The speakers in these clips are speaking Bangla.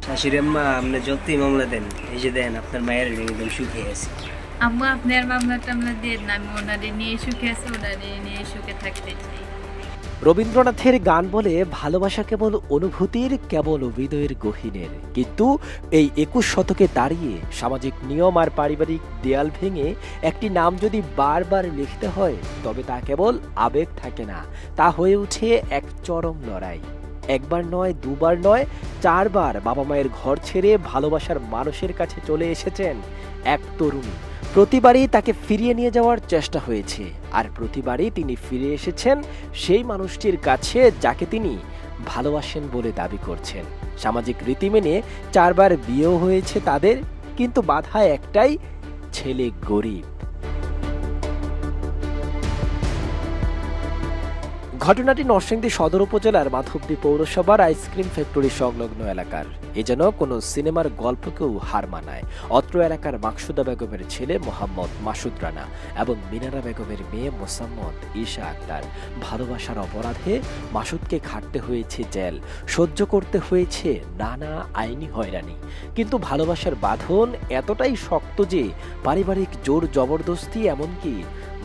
শাশুড়ি আম্মা আপনি যতই মামলা দেন, এই যে দেন আপনার মায়ের একদম সুখে আছে। আম্মু আপনি আর মামলা টামলা দিয়ে না, আমি ওনারে নিয়ে সুখে আছি, ওনারে নিয়ে সুখে থাকতে চাই। রবীন্দ্রনাথের গান বলে ভালোবাসা কেবল অনুভূতির, কেবল হৃদয়ের গহীনের। কিন্তু এই 21 শতকে দাঁড়িয়ে সামাজিক নিয়ম আর পারিবারিক দেয়াল ভেঙে একটি নাম যদি বারবার লিখতে হয়, তবে তা কেবল আবেগ থাকে না, তা হয়ে ওঠে এক চরম লড়াই। একবার নয়, দুবার নয়, 4বার বাবা মায়ের ঘর ছেড়ে ভালোবাসার মানুষের কাছে চলে এসেছেন এক তরুণী। প্রতিবারই তাকে ফিরিয়ে নিয়ে যাওয়ার চেষ্টা হয়েছে, আর প্রতিবারই তিনি ফিরে এসেছেন সেই মানুষটির কাছে যাকে তিনি ভালোবাসেন বলে দাবি করছেন। সামাজিক রীতি মেনে 4বার বিয়েও হয়েছে তাদের, কিন্তু বাধা একটাই, ছেলে গরিব। ঘটনাটি নরসিংদী সদর উপজেলার মাধবদী পৌরসভার আইসক্রিম ফ্যাক্টরি সংলগ্ন এলাকার। এ যেন কোনো সিনেমার গল্পকেও হার মানায়। অত্র এলাকার মাকসুদা বেগমের ছেলে মোহাম্মদ মাসুদ রানা এবং মিনারা বেগমের মেয়ে মোসাম্মদ ঈশা আক্তার। ভালোবাসার অপরাধে মাসুদকে খাটতে হয়েছে জেল, সহ্য করতে হয়েছে নানা আইনি হয়রানি। কিন্তু ভালোবাসার বাঁধন এতটাই শক্ত যে পারিবারিক জোর জবরদস্তি, এমনকি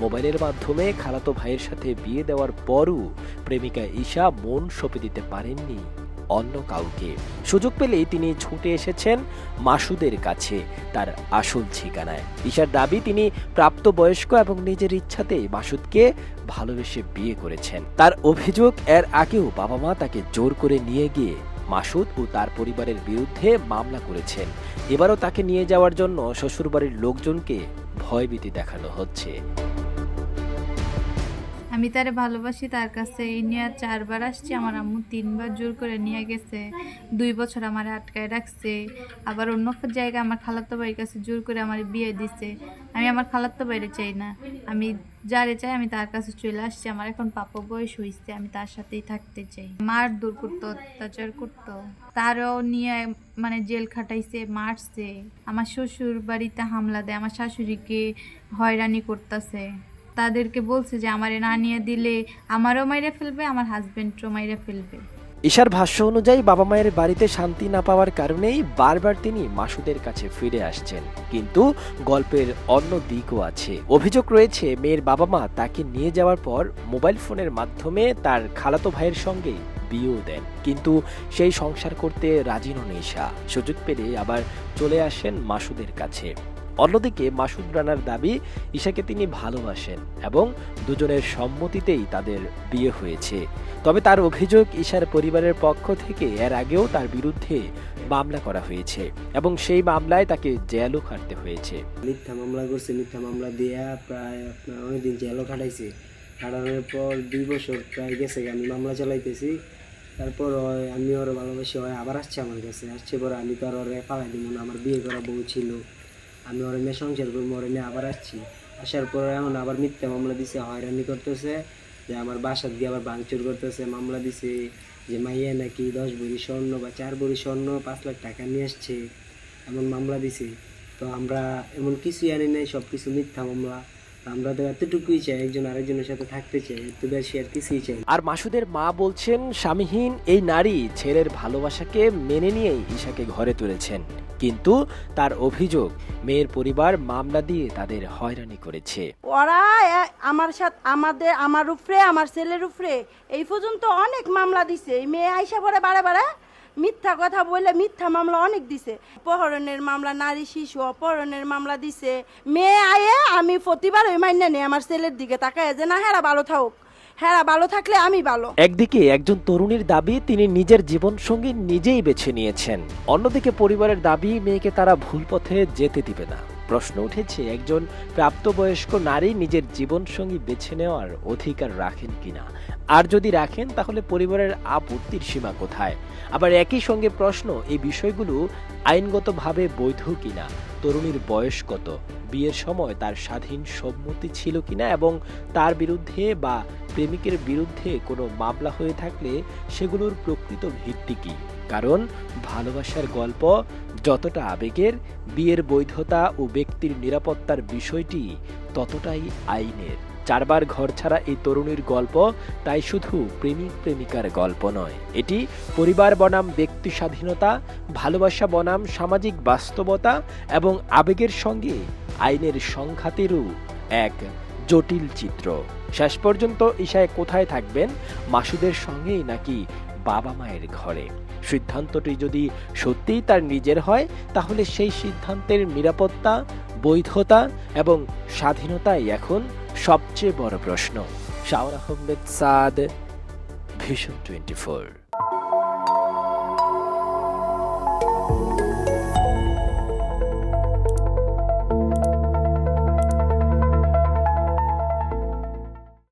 মোবাইলের মাধ্যমে খালাতো ভাইয়ের সাথে বিয়ে দেওয়ার পরও প্রেমিকা ঈশা মন সঁপে দিতে পারেননি অন্য কাউকে। সুযোগ পেলেই তিনি ছুটে এসেছেন মাসুদের কাছে, তার আসল ঠিকানায়। ঈশার দাবি, তিনি প্রাপ্তবয়স্ক এবং নিজের ইচ্ছাতেই মাসুদকে ভালোবেসে বিয়ে করেছেন। তার অভিযোগ, এর আগেও বাবা মা তাকে জোর করে নিয়ে গিয়ে মাসুদ ও তার পরিবারের বিরুদ্ধে মামলা করেছেন। এবারও তাকে নিয়ে যাওয়ার জন্য শ্বশুরবাড়ির লোকজনকে ভয়ভীতি দেখানো হচ্ছে। আমি তারে ভালোবাসি, তার কাছে এই নিয়ে 4বার আসছি। আমার আম্মু 3বার জোর করে নিয়ে গেছে, 2 বছর আমার আটকায় রাখছে। আবার অন্য জায়গায় আমার খালাতো ভাইয়ের কাছে জোর করে আমার বিয়ে দিছে। আমি আমার খালাতো ভাইরে চাই না, আমি যারে চাই আমি তার কাছে চলে আসছি। আমার এখন পাপা বয়স হয়েছে, আমি তার সাথেই থাকতে চাই। মার দূর করতো, অত্যাচার করতো, তারও নিয়ে মানে জেল খাটাইছে, মারছে। আমার শ্বশুর বাড়িতে হামলা দেয়, আমার শাশুড়িকে হয়রানি করতেছে। তাদেরকে বলছে যে আমারে না নিয়ে দিলে আমারও মাইরে ফেলবে, আমার হাজবেন্ডও মাইরে ফেলবে। ঈশার ভাষ্য অনুযায়ী বাবা মায়ের বাড়িতে শান্তি না পাওয়ার কারণেই বারবার তিনি মাসুদের কাছে ফিরে আসছেন। কিন্তু গল্পের অন্য দিকও আছে। অভিযোগ রয়েছে, মেয়ের বাবা মা তাকে নিয়ে যাওয়ার পর মোবাইল ফোনের মাধ্যমে তার খালাতো ভাইয়ের সঙ্গে বিয়েও দেন, কিন্তু সেই সংসার করতে রাজি নন ঈশা। সুযোগ পেলে আবার চলে আসেন মাসুদের কাছে। অন্যদিকে মাসুদ রানার দাবি, ঈশাকে তিনি ভালোবাসেন এবং দুজনের সম্মতিতেই তাদের বিয়ে হয়েছে। তবে তার অভিযোগ, ঈশার পরিবারের পক্ষ থেকে এর আগেও তার বিরুদ্ধে মামলা করা হয়েছে এবং সেই মামলায় তাকে জেলও খাটতে হয়েছে। মিথ্যা মামলা করছে, মিথ্যা মামলা দিয়া প্রায় আপনার অনেকদিন জেলও খাটাইছে। খাটানোর পর 2 বছর প্রায় গেছে, আমি মামলা চালাইতেছি। তারপর আমি ওরা ভালোবাসি, হয় আবার আসছে আমার কাছে। আসছে পরে আমি তো আর ওরা পালাই দিব না, আমার বিয়ে করা বউ ছিল, আমি ওরা নিয়ে সংসার করবো, ওরা নিয়ে আবার আসছি। আসার পর এখন আবার মিথ্যা মামলা দিছে, হয়রানি করতেছে, যে আমার বাসার দিয়ে আবার ভাঙচুর করতেছে। মামলা দিছে যে মাইয়া নাকি 10 ভরি স্বর্ণ বা 4 ভরি স্বর্ণ 5 লাখ টাকা নিয়ে আসছে, এমন মামলা দিছে। তো আমরা এমন কিছুই আনি নাই, সব কিছু মিথ্যা মামলা। আমরা তো এতটুকুই চাই, একজন আরেকজনের সাথে থাকতে চাই, এত বেশি আর কিছুই চাই। আর মাসুদের মা বলছেন, স্বামীহীন এই নারী ছেলের ভালোবাসাকে মেনে নিয়েই ঈশাকে ঘরে তুলেছেন। কিন্তু তার অভিযোগ, মেয়ের পরিবার মামলা দিয়ে তাদের হয়রানি করেছে। ওরা আমার সাথে আমার উপরে, আমার ছেলের উপরে এই পর্যন্ত অনেক মামলা দিছে। এই মেয়ে আইসা পরে বারে বারে মিথ্যা কথা বললে মিথ্যা মামলা অনেক দিছে। অপহরণের মামলা, নারী শিশু অপহরণের মামলা দিছে। মেয়ে আয়ে আমি প্রতিবার ওই মাইনা নেই আমার ছেলের দিকে তাকায় যে না, হেরা ভালো থাকুক, হেরা ভালো থাকলে আমি ভালো। একদিকে একজন তরুণীর দাবি, তিনি নিজের জীবন সঙ্গী নিজেই বেছে নিয়েছেন। অন্যদিকে পরিবারের দাবি, মেয়েকে তারা ভুল পথে যেতে দিবে না। প্রশ্ন উঠেছে, একজন প্রাপ্তবয়স্ক নারী নিজের জীবন সঙ্গী বেছে নেওয়ার অধিকার রাখেন কিনা, আর যদি রাখেন তাহলে পরিবারের আপত্তির সীমা কোথায়। আবার একই সঙ্গে প্রশ্ন, এই বিষয়গুলো আইনগতভাবে বৈধ কিনা, তরুণীর বয়স কত, বিয়ের সময় তার স্বাধীন সম্মতি ছিল কিনা, এবং তার বিরুদ্ধে বা প্রেমিকের বিরুদ্ধে কোনো মামলা হয়ে থাকলে সেগুলোর প্রকৃত ভিত্তি কি। কারণ ভালোবাসার গল্প যতটা আবেগের, বিয়ের বৈধতা ও ব্যক্তির নিরাপত্তার বিষয়টি ততটাই আইনের। চারবার ঘর ছাড়া এই তরুণীর গল্প তাই শুধু প্রেমিক প্রেমিকার গল্প নয়, এটি পরিবার বনাম ব্যক্তি স্বাধীনতা, ভালোবাসা বনাম সামাজিক বাস্তবতা এবং আবেগের সঙ্গে আইনের সংঘাতেরও এক জটিল চিত্র। শেষ পর্যন্ত ঈশায় কোথায় থাকবেন, মাসুদের সঙ্গেই নাকি বাবা মায়ের ঘরে? সিদ্ধান্তটি যদি সত্যিই তার নিজের হয় তাহলে সেই সিদ্ধান্তের নিরাপত্তা, বৈধতা এবং স্বাধীনতাই এখন সবচেয়ে বড় প্রশ্ন। শাওন আহমেদ সাদ, ভিশন 24।